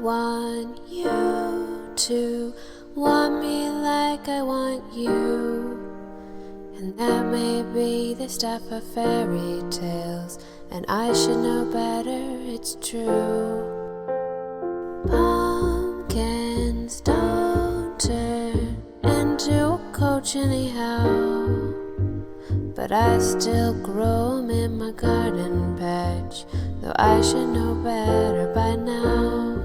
want you to want me like I want you. And that may be the stuff of fairy tales, and I should know better, it's true. Pumpkins don't turn into a coach anyhow, but I still grow 'em in my garden patch, though I should know better by now.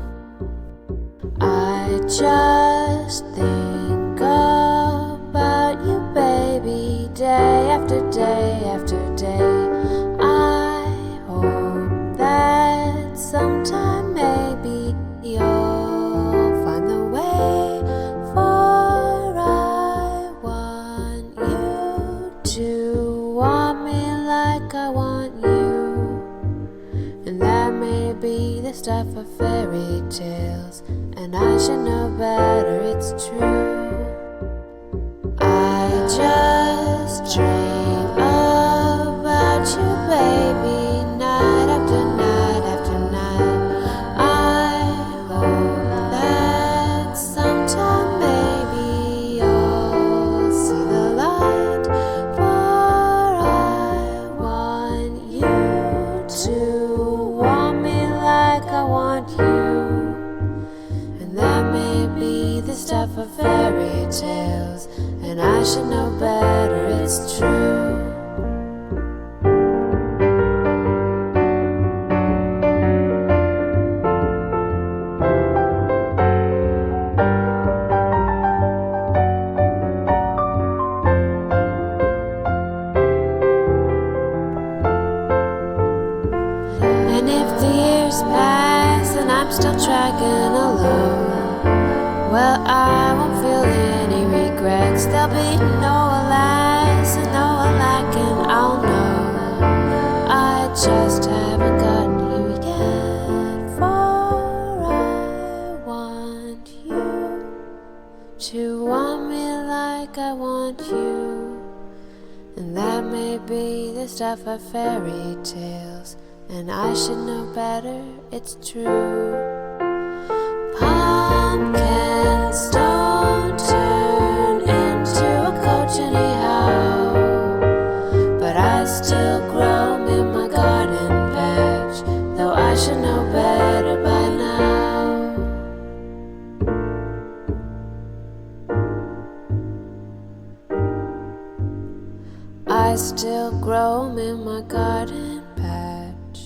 I just think about you, baby, day after day after day. I hope that sometime maybe you'll find the way, for I want you to want me like I want you. And that may be the stuff of fairy tales, and I should know better, it's true. I just dream about you, baby, night after night after night. I hope that sometime maybe you'll see the light, for I want you to want me like I want you. And that may be the stuff of fairy tales, and I should know better, it's true. And if the years pass and I'm still tracking alone, well, I won't feel any regrets. There'll be no alas and no lacking, I'll know. I just haven't gotten you yet, for I want you to want me like I want you. And that may be the stuff of fairy tales, and I should know better, it's true. Pumpkins don't turn into a coach anyhow, but I still grow 'em in my garden patch, though I should know better by now. I still grow 'em in my garden patch.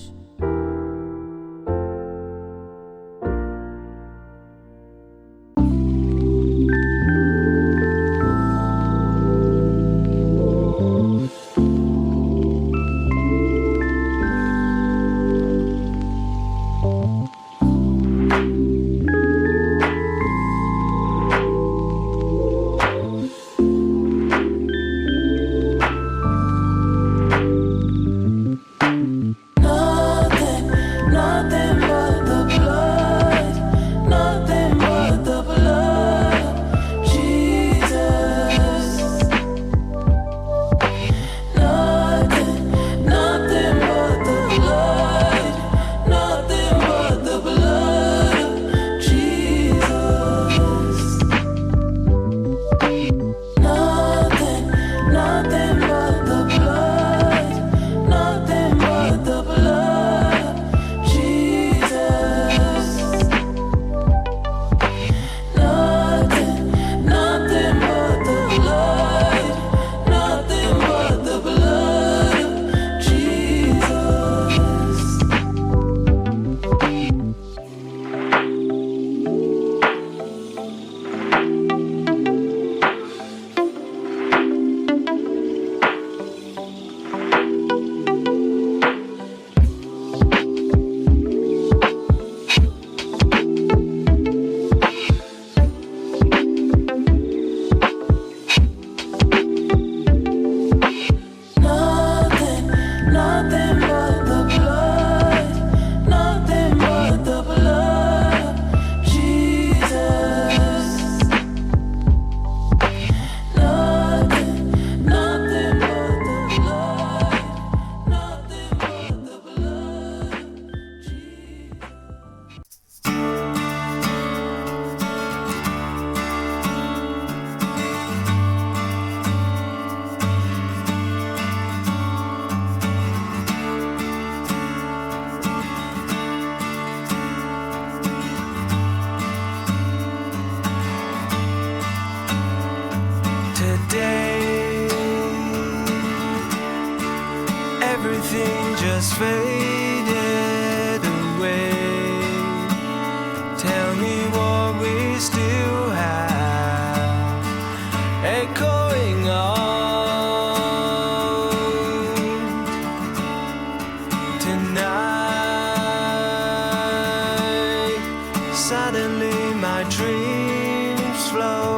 suddenly my dreams flow